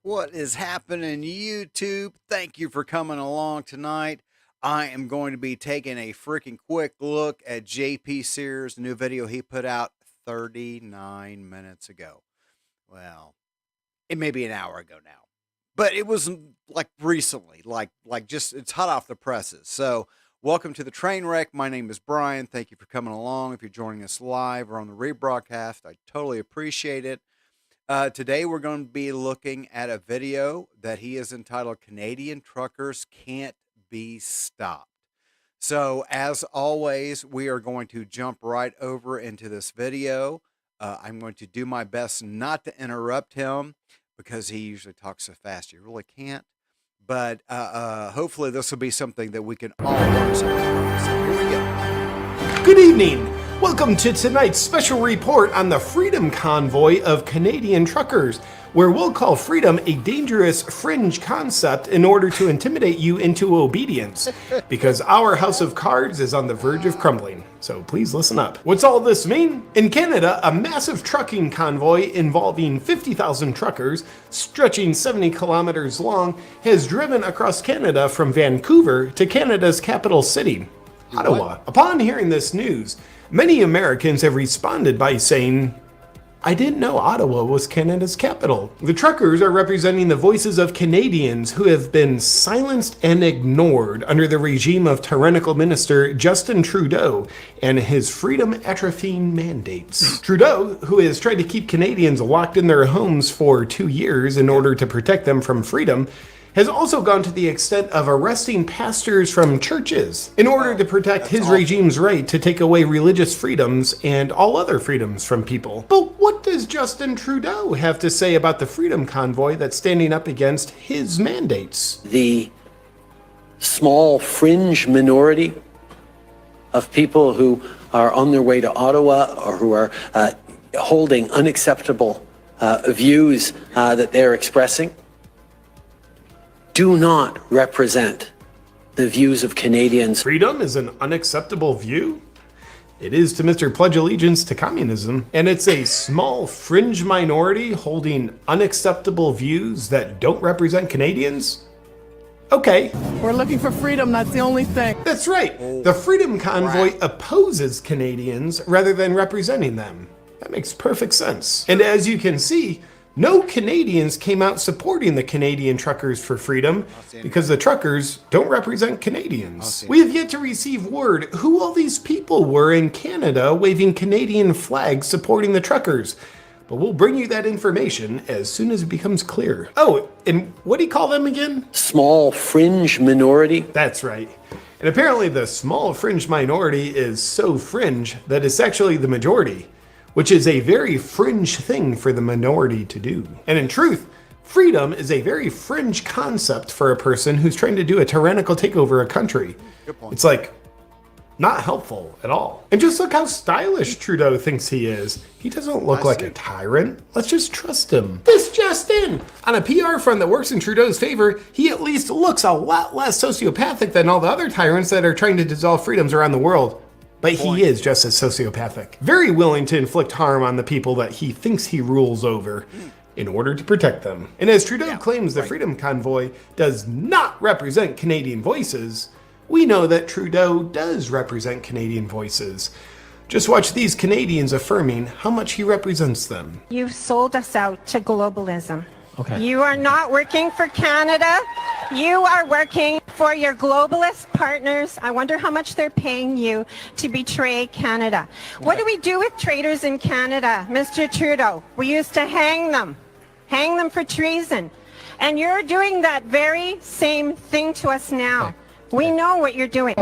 What is happening, YouTube? Thank you for coming along tonight. I am going to be taking a freaking quick look at JP Sears' new video he put out 39 minutes ago. Well, it may be an hour ago now, but it was like recently, like just it's hot off the presses. So, welcome to the train wreck. My name is Brian. Thank you for coming along. If you're joining us live or on the rebroadcast, I totally appreciate it. Today, we're going to be looking at a video that he is entitled Canadian Truckers Can't Be Stopped. So, as always, we are going to jump right over into this video. I'm going to do my best not to interrupt him because he usually talks so fast you really can't. But hopefully this will be something that we can all learn something from. So here we go. Good evening. Welcome to tonight's special report on the Freedom Convoy of Canadian truckers, where we'll call freedom a dangerous fringe concept in order to intimidate you into obedience, because our house of cards is on the verge of crumbling. So please listen up. What's all this mean? In Canada, a massive trucking convoy involving 50,000 truckers, stretching 70 kilometers long, has driven across Canada from Vancouver to Canada's capital city, Ottawa. Upon hearing this news, many Americans have responded by saying, I didn't know Ottawa was Canada's capital. The truckers are representing the voices of Canadians who have been silenced and ignored under the regime of tyrannical minister Justin Trudeau and his freedom atrophying mandates. Trudeau, who has tried to keep Canadians locked in their homes for 2 years in order to protect them from freedom, has also gone to the extent of arresting pastors from churches in order to protect his regime's right to take away religious freedoms and all other freedoms from people. But what does Justin Trudeau have to say about the Freedom Convoy that's standing up against his mandates? The small fringe minority of people who are on their way to Ottawa or who are holding unacceptable views that they're expressing do not represent the views of Canadians. Freedom is an unacceptable view? It is to Mr. Pledge Allegiance to Communism, and it's a small fringe minority holding unacceptable views that don't represent Canadians? Okay. We're looking for freedom, that's the only thing. That's right. The Freedom Convoy opposes Canadians rather than representing them. That makes perfect sense. And as you can see, no Canadians came out supporting the Canadian Truckers for Freedom because the truckers don't represent Canadians. We have yet to receive word who all these people were in Canada waving Canadian flags supporting the truckers, but we'll bring you that information as soon as it becomes clear. Oh, and what do you call them again? Small fringe minority. That's right. And apparently the small fringe minority is so fringe that it's actually the majority, which is a very fringe thing for the minority to do. And in truth, freedom is a very fringe concept for a person who's trying to do a tyrannical takeover of a country. It's like, not helpful at all. And just look how stylish Trudeau thinks he is. He doesn't look like a tyrant. Let's just trust him. This just in. On a PR front that works in Trudeau's favor, he at least looks a lot less sociopathic than all the other tyrants that are trying to dissolve freedoms around the world. But he is just as sociopathic, very willing to inflict harm on the people that he thinks he rules over in order to protect them. And as Trudeau claims the Freedom Convoy does not represent Canadian voices, we know that Trudeau does represent Canadian voices. Just watch these Canadians affirming how much he represents them. You've sold us out to globalism. Okay. You are not working for Canada. You are working for your globalist partners. I wonder how much they're paying you to betray Canada. What do we do with traitors in Canada, Mr. Trudeau? We used to hang them for treason. And you're doing that very same thing to us now. We know what you're doing.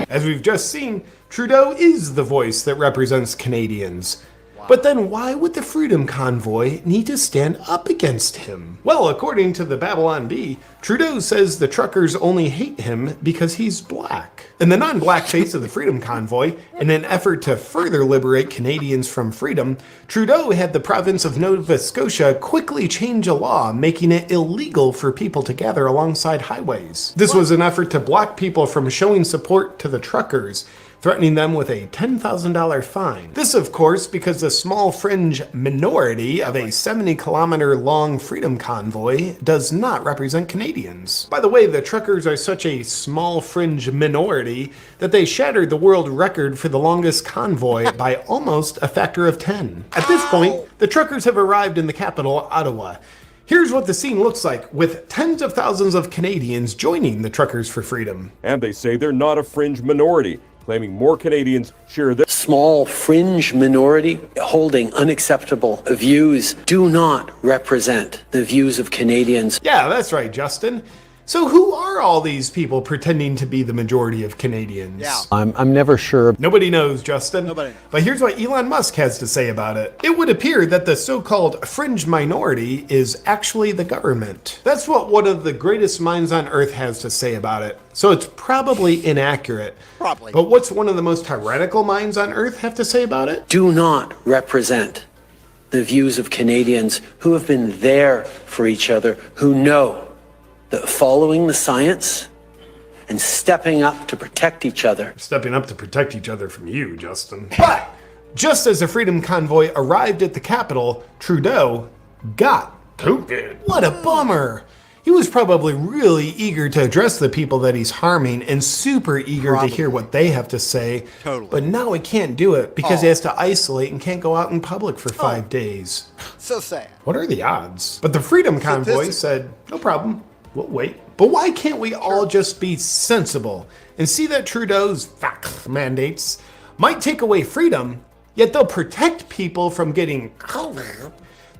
As we've just seen, Trudeau is the voice that represents Canadians. But then why would the Freedom Convoy need to stand up against him? Well, according to the Babylon Bee, Trudeau says the truckers only hate him because he's black. In the non-black face of the Freedom Convoy, in an effort to further liberate Canadians from freedom, Trudeau had the province of Nova Scotia quickly change a law making it illegal for people to gather alongside highways. This was an effort to block people from showing support to the truckers, threatening them with a $10,000 fine. This, of course, because the small fringe minority of a 70-kilometer-long freedom convoy does not represent Canadians. By the way, the truckers are such a small fringe minority that they shattered the world record for the longest convoy by almost a factor of 10. At this point, the truckers have arrived in the capital, Ottawa. Here's what the scene looks like, with tens of thousands of Canadians joining the Truckers for Freedom. And they say they're not a fringe minority, claiming more Canadians share this. Small fringe minority holding unacceptable views do not represent the views of Canadians. Yeah, that's right, Justin. So who are all these people pretending to be the majority of Canadians? Yeah. I'm never sure. Nobody knows, Justin. Nobody. But here's what Elon Musk has to say about it. It would appear that the so-called fringe minority is actually the government. That's what one of the greatest minds on earth has to say about it. So it's probably inaccurate. Probably. But what's one of the most tyrannical minds on earth have to say about it? Do not represent the views of Canadians who have been there for each other, who know that following the science and stepping up to protect each other. Stepping up to protect each other from you, Justin. But just as the Freedom Convoy arrived at the capital, Trudeau got COVID. What a bummer. He was probably really eager to address the people that he's harming and super eager to hear what they have to say. Totally. But now he can't do it because he has to isolate and can't go out in public for 5 days. So sad. What are the odds? But the Freedom Convoy said, no problem. We'll wait. But why can't we all just be sensible and see that Trudeau's mandates might take away freedom, yet they'll protect people from getting COVID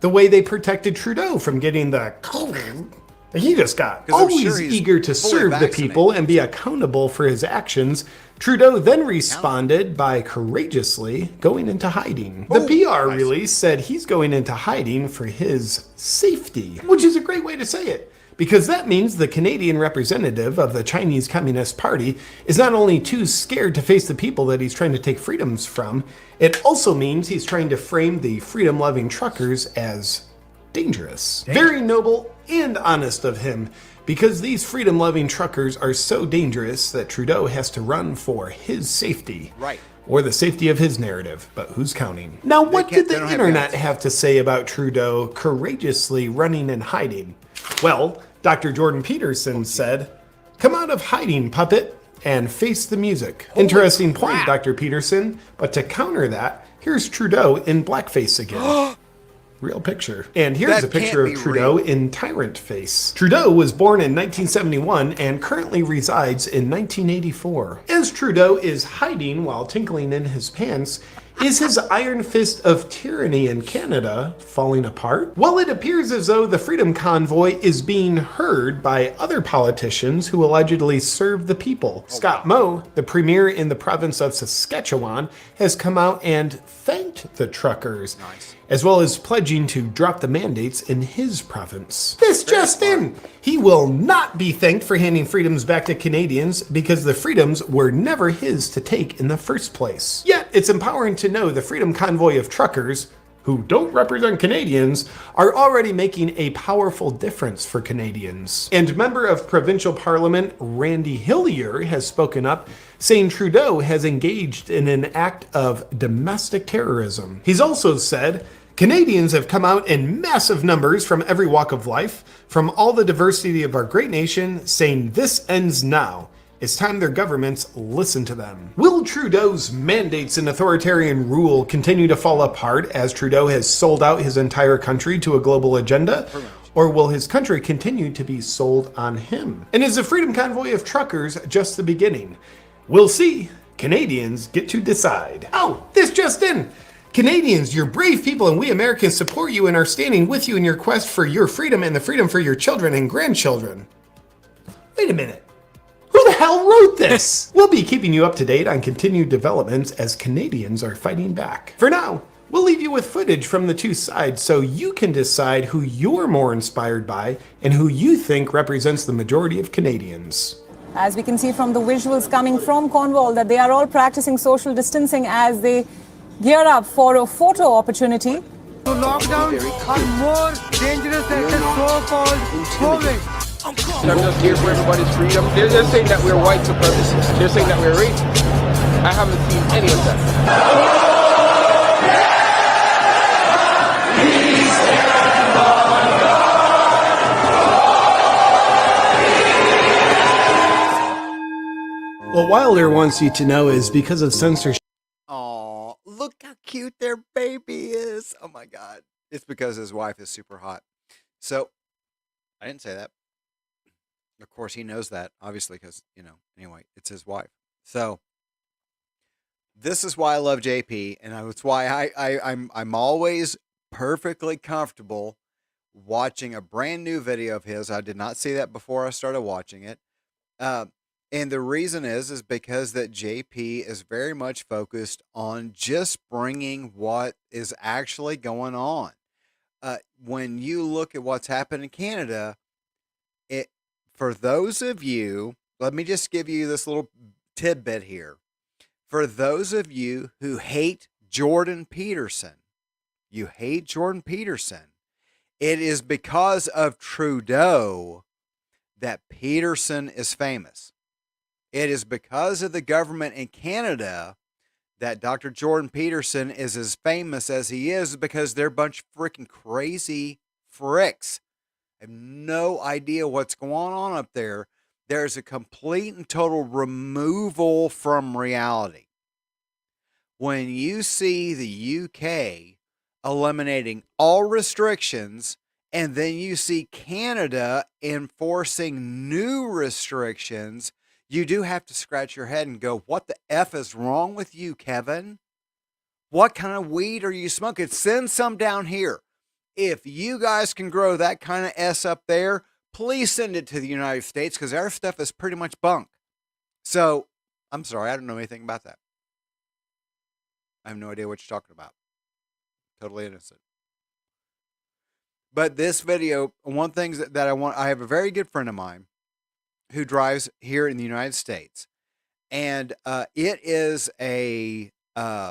the way they protected Trudeau from getting the COVID he just got. 'Cause I'm Always sure he's eager to fully serve the vaccinated. people and be accountable for his actions, Trudeau then responded by courageously going into hiding. The PR release said he's going into hiding for his safety, which is a great way to say it. Because that means the Canadian representative of the Chinese Communist Party is not only too scared to face the people that he's trying to take freedoms from, it also means he's trying to frame the freedom-loving truckers as dangerous. Very noble and honest of him, because these freedom-loving truckers are so dangerous that Trudeau has to run for his safety. Right. Or the safety of his narrative, but who's counting? Now, what did they the don't have internet guns. have to say about Trudeau courageously running and hiding? Well, Dr. Jordan Peterson said, "Come out of hiding, puppet, and face the music." Interesting point, Dr. Peterson. But to counter that, here's Trudeau in blackface again. Real picture. And here's That a picture of can't be Trudeau real. in tyrant face. Trudeau was born in 1971 and currently resides in 1984. As Trudeau is hiding while tinkling in his pants, is his iron fist of tyranny in Canada falling apart? Well, it appears as though the Freedom Convoy is being heard by other politicians who allegedly serve the people. Scott Moe, the premier in the province of Saskatchewan, has come out and thanked the truckers, as well as pledging to drop the mandates in his province. This just in! He will not be thanked for handing freedoms back to Canadians because the freedoms were never his to take in the first place. Yet, it's empowering to know the Freedom Convoy of truckers, who don't represent Canadians, are already making a powerful difference for Canadians. And member of Provincial Parliament Randy Hillier has spoken up, saying Trudeau has engaged in an act of domestic terrorism. He's also said, Canadians have come out in massive numbers from every walk of life, from all the diversity of our great nation, saying this ends now. It's time their governments listen to them. Will Trudeau's mandates and authoritarian rule continue to fall apart as Trudeau has sold out his entire country to a global agenda? Or will his country continue to be sold on him? And is the Freedom Convoy of truckers just the beginning? We'll see. Canadians get to decide. Oh, this just in! Canadians, you're brave people and we Americans support you and are standing with you in your quest for your freedom and the freedom for your children and grandchildren. Wait a minute. Who the hell wrote this? We'll be keeping you up to date on continued developments as Canadians are fighting back. For now, we'll leave you with footage from the two sides so you can decide who you're more inspired by and who you think represents the majority of Canadians. As we can see from the visuals coming from Cornwall, that they are all practicing social distancing as they gear up for a photo opportunity. So lockdowns are more dangerous than the so-called COVID. I'm just here for everybody's freedom. They're saying that we're white supremacists. They're saying that we're racist. I haven't seen any of that. What Wilder wants you to know is because of censorship. Oh, look how cute their baby is. Oh my God. It's because his wife is super hot. So I didn't say that. Of course, he knows that, obviously, because, anyway, it's his wife. So this is why I love JP, and it's why I'm always perfectly comfortable watching a brand new video of his. I did not see that before I started watching it. And the reason is because that JP is very much focused on just bringing what is actually going on. When you look at what's happened in Canada, for those of you, let me just give you this little tidbit here. For those of you who hate Jordan Peterson, it is because of Trudeau that Peterson is famous. It is because of the government in Canada that Dr. Jordan Peterson is as famous as he is, because they're a bunch of freaking crazy fricks. I have no idea what's going on up there. There's a complete and total removal from reality. When you see the UK eliminating all restrictions, and then you see Canada enforcing new restrictions, you do have to scratch your head and go, what the F is wrong with you, Kevin? What kind of weed are you smoking? Send some down here. If you guys can grow that kind of S up there, please send it to the United States, because our stuff is pretty much bunk. So, I'm sorry, I don't know anything about that. I have no idea what you're talking about. Totally innocent. But this video, one thing that I have a very good friend of mine who drives here in the United States, and it is it's a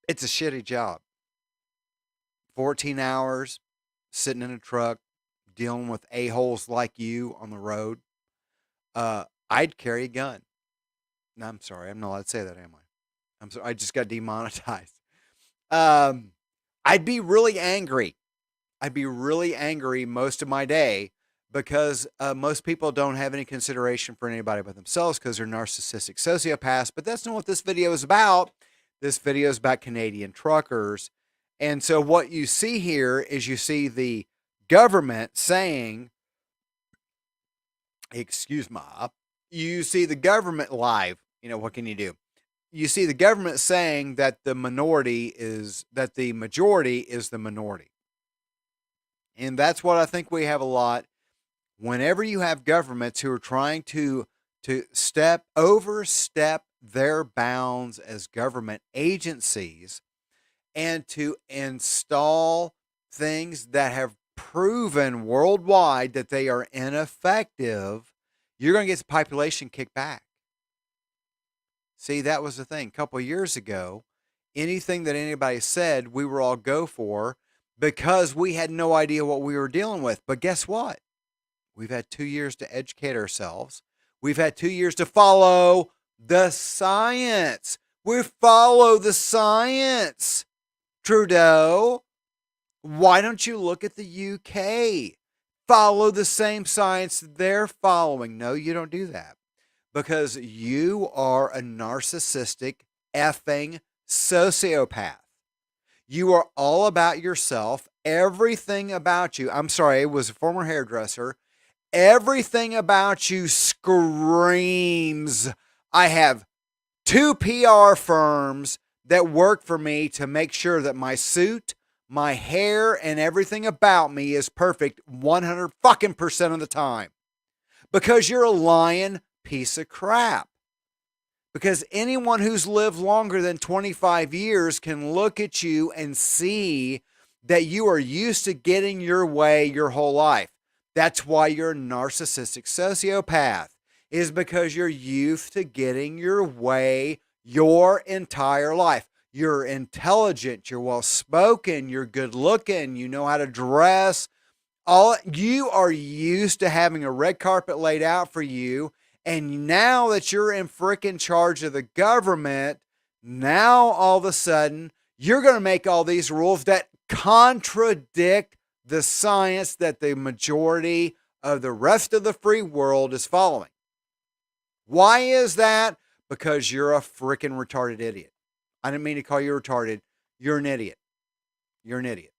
shitty job. 14 hours sitting in a truck dealing with a-holes like you on the road. I'd carry a gun. No, I'm sorry. I'm not allowed to say that, am I? I'm sorry. I just got demonetized. I'd be really angry. Most of my day, because most people don't have any consideration for anybody but themselves, because they're narcissistic sociopaths. But that's not what this video is about. This video is about Canadian truckers. And so what you see here is you see the government saying, you see the government live. What can you do? You see the government saying that the majority is the minority. And that's what I think we have a lot. Whenever you have governments who are trying to overstep their bounds as government agencies, and to install things that have proven worldwide that they are ineffective, you're going to get the population kicked back. See, that was the thing. A couple of years ago, anything that anybody said, we were all go for, because we had no idea what we were dealing with. But guess what? We've had 2 years to educate ourselves. We've had 2 years to follow the science. We follow the science. Trudeau, why don't you look at the UK? Follow the same science they're following. No, you don't do that, because you are a narcissistic effing sociopath. You are all about yourself. Everything about you. I'm sorry, I was a former hairdresser. Everything about you screams, I have 2 PR firms that work for me to make sure that my suit, my hair, and everything about me is perfect 100% of the time. Because you're a lying piece of crap. Because anyone who's lived longer than 25 years can look at you and see that you are used to getting your way your whole life. That's why you're a narcissistic sociopath, is because you're used to getting your way your entire life. You're intelligent, you're well-spoken, you're good-looking, you know how to dress. You are used to having a red carpet laid out for you, And now that you're in freaking charge of the government, now all of a sudden you're going to make all these rules that contradict the science that the majority of the rest of the free world is following. Why is that? Because you're a freaking retarded idiot. I didn't mean to call you retarded. You're an idiot. You're an idiot.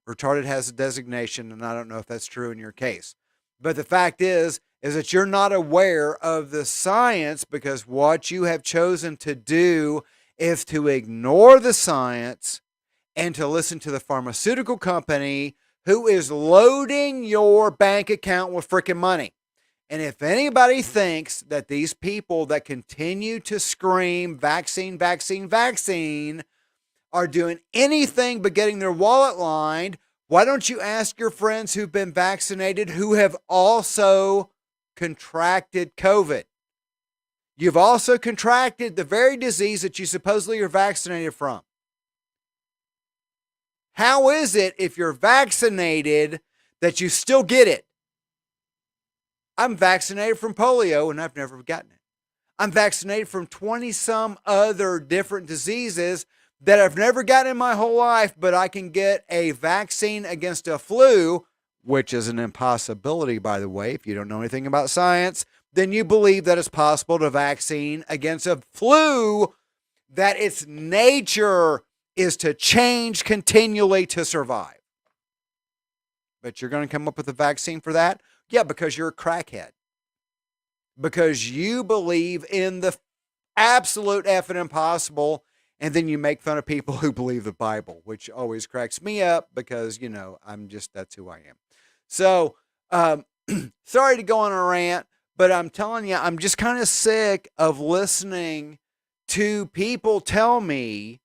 Retarded has a designation, and I don't know if that's true in your case. But the fact is that you're not aware of the science, because what you have chosen to do is to ignore the science and to listen to the pharmaceutical company who is loading your bank account with freaking money. And if anybody thinks that these people that continue to scream vaccine, vaccine, vaccine are doing anything but getting their wallet lined, why don't you ask your friends who've been vaccinated who have also contracted COVID? You've also contracted the very disease that you supposedly are vaccinated from. How is it if you're vaccinated that you still get it? I'm vaccinated from polio and I've never gotten it. I'm vaccinated from 20-some other different diseases that I've never gotten in my whole life, but I can get a vaccine against a flu, which is an impossibility, by the way. If you don't know anything about science, then you believe that it's possible to vaccine against a flu that its nature is to change continually to survive. But you're going to come up with a vaccine for that? Yeah, because you're a crackhead. Because you believe in the absolute effing impossible, and then you make fun of people who believe the Bible, which always cracks me up because, that's who I am. So, sorry to go on a rant, but I'm telling you, I'm just kind of sick of listening to people tell me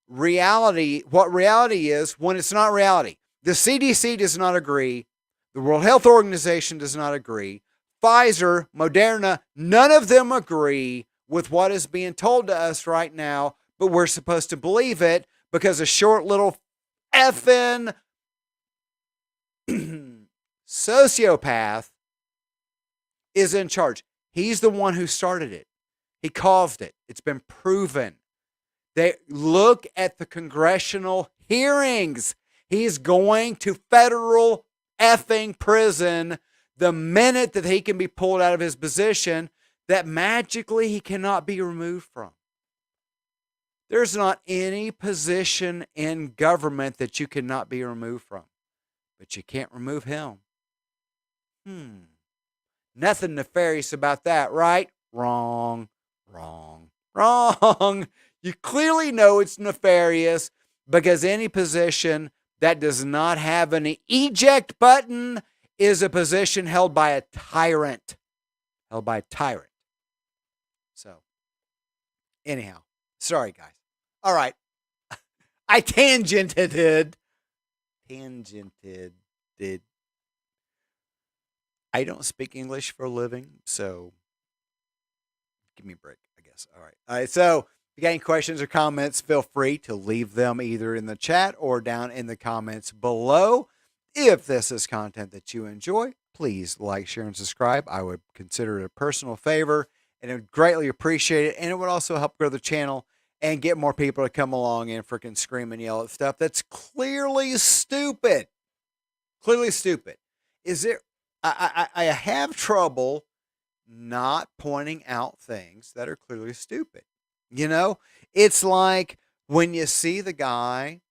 what reality is when it's not reality. The CDC does not agree. The World Health Organization does not agree. Pfizer, Moderna, none of them agree with what is being told to us right now, but we're supposed to believe it because a short little effing sociopath is in charge. He's the one who started it. He caused it. It's been proven. They look at the congressional hearings. He's going to federal effing prison the minute that he can be pulled out of his position that magically he cannot be removed from. There's not any position in government that you cannot be removed from, but you can't remove him. Nothing nefarious about that, right? Wrong. You clearly know it's nefarious because any position that does not have an eject button is a position held by a tyrant. So, anyhow, sorry, guys. All right. I tangented. I don't speak English for a living, so give me a break, I guess. All right. So if you got any questions or comments, feel free to leave them either in the chat or down in the comments below. If this is content that you enjoy, please like, share, and subscribe. I would consider it a personal favor, and I would greatly appreciate it. And it would also help grow the channel and get more people to come along and freaking scream and yell at stuff that's clearly stupid. Is there? I have trouble not pointing out things that are clearly stupid. It's like when you see the guy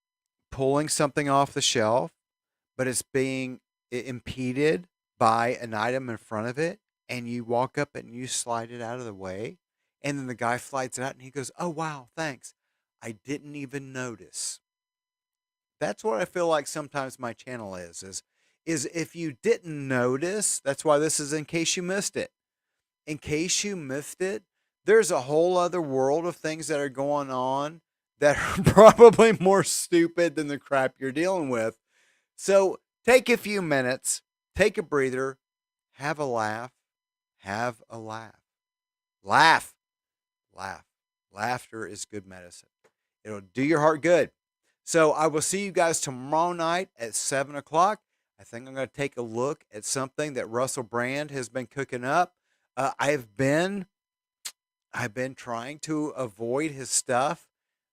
pulling something off the shelf, but it's being impeded by an item in front of it, and you walk up and you slide it out of the way, and then the guy slides it out and he goes, "Oh, wow, thanks. I didn't even notice." That's what I feel like sometimes my channel is if you didn't notice, that's why this is in case you missed it. In case you missed it, there's a whole other world of things that are going on that are probably more stupid than the crap you're dealing with. So take a few minutes, take a breather, have a laugh. Laughter is good medicine. It'll do your heart good. So I will see you guys tomorrow night at 7 o'clock. I think I'm going to take a look at something that Russell Brand has been cooking up. I've been trying to avoid his stuff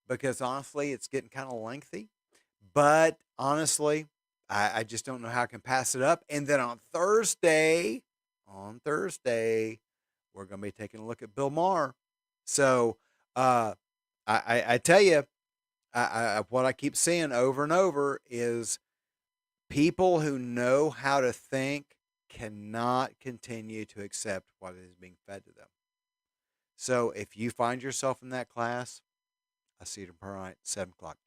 because honestly, it's getting kind of lengthy. But honestly, I just don't know how I can pass it up. And then on Thursday, we're going to be taking a look at Bill Maher. So I tell you, what I keep seeing over and over is people who know how to think cannot continue to accept what is being fed to them. So if you find yourself in that class, I'll see you tomorrow night, 7 o'clock.